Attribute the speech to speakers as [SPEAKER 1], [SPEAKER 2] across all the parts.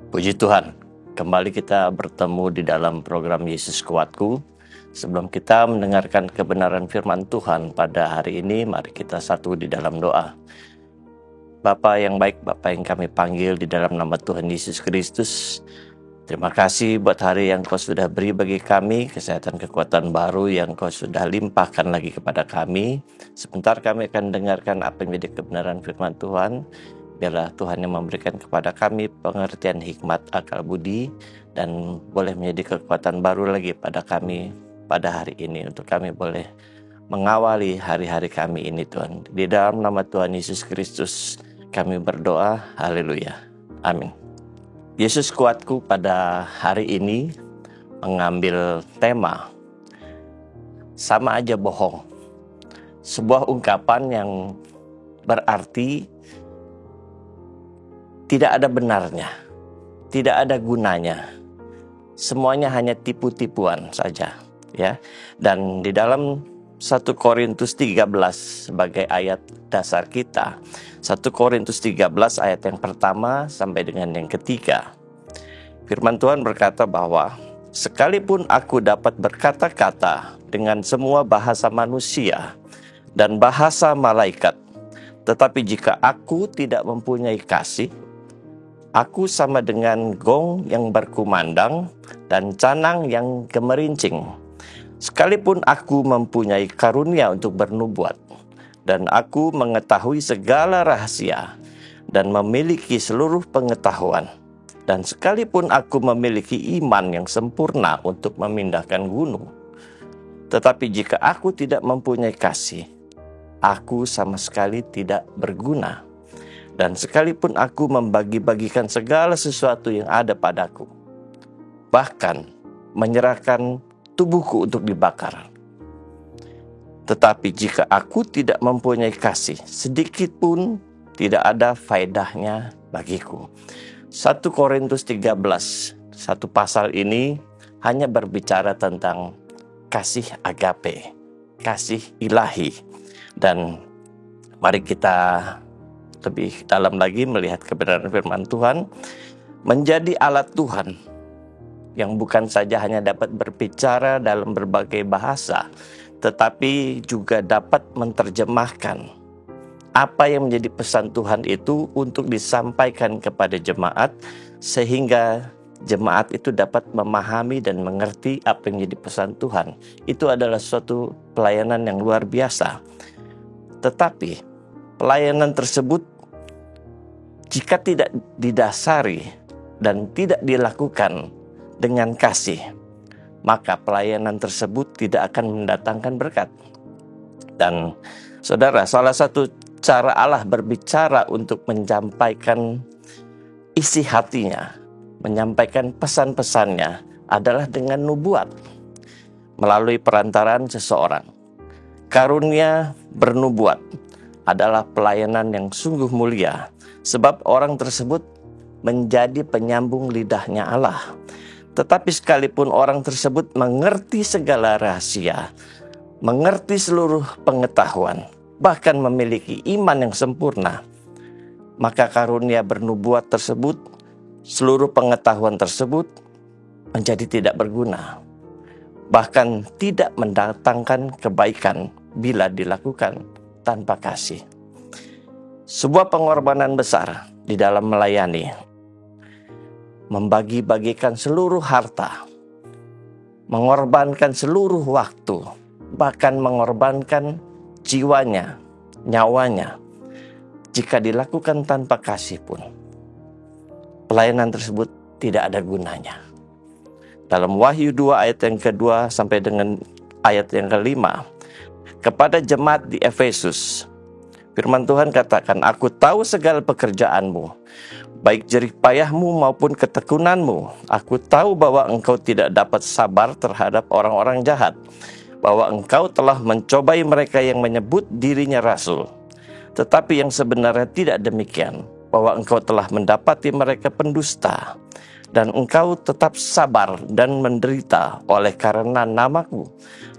[SPEAKER 1] Puji Tuhan, kembali kita bertemu di dalam program Yesus Kuatku. Sebelum kita mendengarkan kebenaran firman Tuhan pada hari ini, mari kita satu di dalam doa. Bapa yang baik, Bapa yang kami panggil di dalam nama Tuhan Yesus Kristus, terima kasih buat hari yang Kau sudah beri bagi kami, kesehatan kekuatan baru yang Kau sudah limpahkan lagi kepada kami. Sebentar kami akan dengarkan apa yang menjadi kebenaran firman Tuhan. Biarlah Tuhan yang memberikan kepada kami pengertian hikmat akal budi dan boleh menjadi kekuatan baru lagi pada kami pada hari ini untuk kami boleh mengawali hari-hari kami ini Tuhan. Di dalam nama Tuhan Yesus Kristus kami berdoa, haleluya, amin. Yesus Kuatku pada hari ini mengambil tema sama aja bohong. Sebuah ungkapan yang berarti tidak ada benarnya, tidak ada gunanya. Semuanya hanya tipu-tipuan saja, ya. Dan di dalam 1 Korintus 13 sebagai ayat dasar kita, 1 Korintus 13 ayat yang pertama sampai dengan yang ketiga. Firman Tuhan berkata bahwa sekalipun aku dapat berkata-kata dengan semua bahasa manusia dan bahasa malaikat, tetapi jika aku tidak mempunyai kasih, aku sama dengan gong yang berkumandang dan canang yang gemerincing. Sekalipun aku mempunyai karunia untuk bernubuat, dan aku mengetahui segala rahasia, dan memiliki seluruh pengetahuan, dan sekalipun aku memiliki iman yang sempurna untuk memindahkan gunung, tetapi jika aku tidak mempunyai kasih, aku sama sekali tidak berguna. Dan sekalipun aku membagi-bagikan segala sesuatu yang ada padaku, bahkan menyerahkan tubuhku untuk dibakar, tetapi jika aku tidak mempunyai kasih, sedikit pun tidak ada faedahnya bagiku. 1 Korintus 13, satu pasal ini hanya berbicara tentang kasih agape, kasih ilahi. Dan mari kita lebih dalam lagi melihat kebenaran firman Tuhan, menjadi alat Tuhan yang bukan saja hanya dapat berbicara dalam berbagai bahasa, tetapi juga dapat menerjemahkan apa yang menjadi pesan Tuhan itu untuk disampaikan kepada jemaat, sehingga jemaat itu dapat memahami dan mengerti apa yang menjadi pesan Tuhan. Itu adalah suatu pelayanan yang luar biasa. Tetapi pelayanan tersebut jika tidak didasari dan tidak dilakukan dengan kasih, maka pelayanan tersebut tidak akan mendatangkan berkat. Dan saudara, salah satu cara Allah berbicara untuk menyampaikan isi hatinya, menyampaikan pesan-pesannya adalah dengan nubuat, melalui perantaraan seseorang. Karunia bernubuat adalah pelayanan yang sungguh mulia, sebab orang tersebut menjadi penyambung lidahnya Allah. Tetapi sekalipun orang tersebut mengerti segala rahasia, mengerti seluruh pengetahuan, bahkan memiliki iman yang sempurna, maka karunia bernubuat tersebut, seluruh pengetahuan tersebut menjadi tidak berguna, bahkan tidak mendatangkan kebaikan bila dilakukan tanpa kasih. Sebuah pengorbanan besar di dalam melayani, membagi-bagikan seluruh harta, mengorbankan seluruh waktu, bahkan mengorbankan jiwanya, nyawanya. Jika dilakukan tanpa kasih pun, pelayanan tersebut tidak ada gunanya. Dalam Wahyu 2 ayat yang kedua sampai dengan ayat yang kelima, kepada jemaat di Efesus, firman Tuhan katakan, aku tahu segala pekerjaanmu, baik jerih payahmu maupun ketekunanmu. Aku tahu bahwa engkau tidak dapat sabar terhadap orang-orang jahat, bahwa engkau telah mencobai mereka yang menyebut dirinya rasul, tetapi yang sebenarnya tidak demikian, bahwa engkau telah mendapati mereka pendusta, dan engkau tetap sabar dan menderita oleh karena namaku,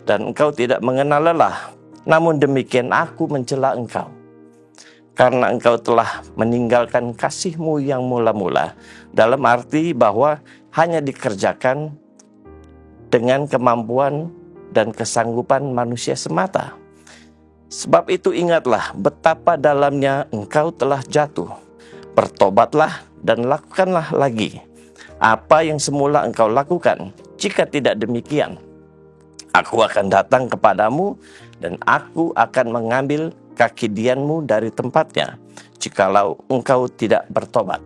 [SPEAKER 1] dan engkau tidak mengenal lelah. Namun demikian aku mencela engkau. karena engkau telah meninggalkan kasih-Mu yang mula-mula. Dalam arti bahwa hanya dikerjakan dengan kemampuan dan kesanggupan manusia semata. Sebab itu ingatlah betapa dalamnya engkau telah jatuh. Bertobatlah dan lakukanlah lagi apa yang semula engkau lakukan. Jika tidak demikian, aku akan datang kepadamu dan aku akan mengambil kaki dianmu dari tempatnya, jikalau engkau tidak bertobat.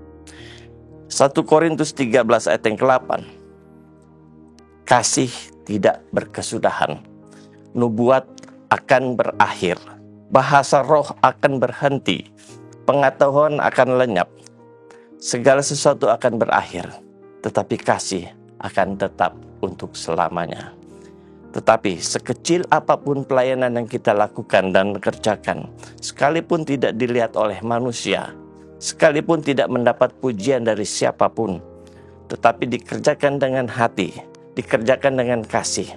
[SPEAKER 1] 1 Korintus 13 ayat yang ke-8. Kasih tidak berkesudahan. Nubuat akan berakhir. Bahasa roh akan berhenti. Pengetahuan akan lenyap. Segala sesuatu akan berakhir. Tetapi kasih akan tetap untuk selamanya. Tetapi sekecil apapun pelayanan yang kita lakukan dan kerjakan, sekalipun tidak dilihat oleh manusia, sekalipun tidak mendapat pujian dari siapapun, tetapi dikerjakan dengan hati, dikerjakan dengan kasih,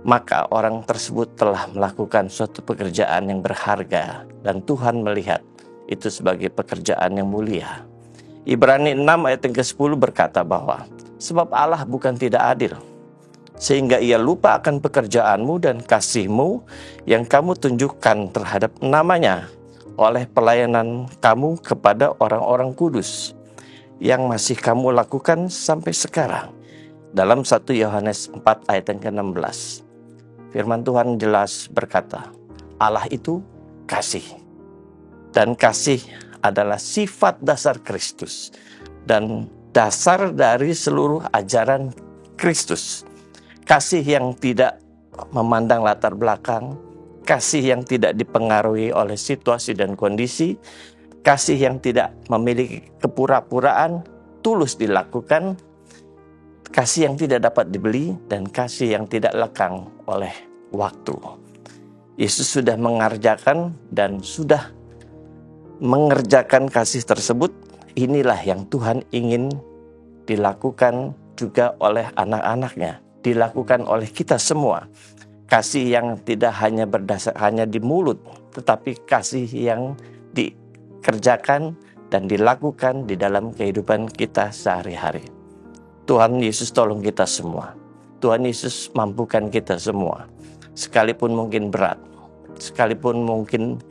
[SPEAKER 1] maka orang tersebut telah melakukan suatu pekerjaan yang berharga dan Tuhan melihat itu sebagai pekerjaan yang mulia. Ibrani 6 ayat yang ke-10 berkata bahwa sebab Allah bukan tidak adil, sehingga ia lupa akan pekerjaanmu dan kasihmu yang kamu tunjukkan terhadap namanya oleh pelayanan kamu kepada orang-orang kudus yang masih kamu lakukan sampai sekarang. Dalam 1 Yohanes 4 ayat yang ke-16, firman Tuhan jelas berkata, Allah itu kasih. Dan kasih adalah sifat dasar Kristus dan dasar dari seluruh ajaran Kristus. Kasih yang tidak memandang latar belakang, kasih yang tidak dipengaruhi oleh situasi dan kondisi, kasih yang tidak memiliki kepura-puraan, tulus dilakukan, kasih yang tidak dapat dibeli, dan kasih yang tidak lekang oleh waktu. Yesus sudah mengerjakan dan sudah mengerjakan kasih tersebut. Inilah yang Tuhan ingin dilakukan juga oleh anak-anaknya, dilakukan oleh kita semua. Kasih yang tidak hanya berdasar hanya di mulut, tetapi kasih yang dikerjakan dan dilakukan di dalam kehidupan kita sehari-hari. Tuhan Yesus tolong kita semua. Tuhan Yesus mampukan kita semua. Sekalipun mungkin berat, sekalipun mungkin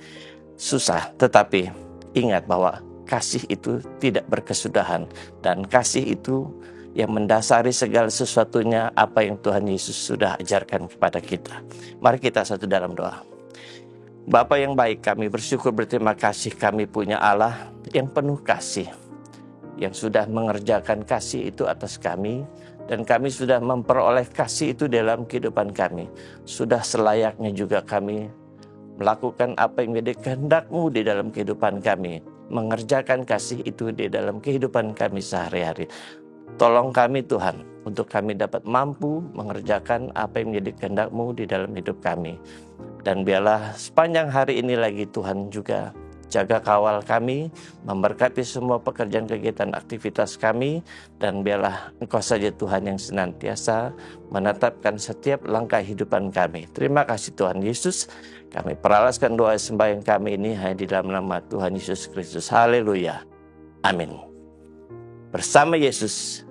[SPEAKER 1] susah, tetapi ingat bahwa kasih itu tidak berkesudahan, dan kasih itu yang mendasari segala sesuatunya apa yang Tuhan Yesus sudah ajarkan kepada kita. Mari kita satu dalam doa. Bapa yang baik, kami bersyukur berterima kasih kami punya Allah yang penuh kasih, yang sudah mengerjakan kasih itu atas kami, dan kami sudah memperoleh kasih itu dalam kehidupan kami. Sudah selayaknya juga kami melakukan apa yang menjadi kehendak-Mu di dalam kehidupan kami, mengerjakan kasih itu di dalam kehidupan kami sehari-hari. Tolong kami Tuhan, untuk kami dapat mampu mengerjakan apa yang menjadi kehendak-Mu di dalam hidup kami. Dan biarlah sepanjang hari ini lagi Tuhan juga jaga kawal kami, memberkati semua pekerjaan kegiatan aktivitas kami, dan biarlah Engkau saja Tuhan yang senantiasa menetapkan setiap langkah kehidupan kami. Terima kasih Tuhan Yesus. Kami peralaskan doa sembahyang kami ini hanya di dalam nama Tuhan Yesus Kristus. Haleluya. Amin. Bersama Yesus,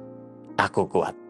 [SPEAKER 1] aku kuat.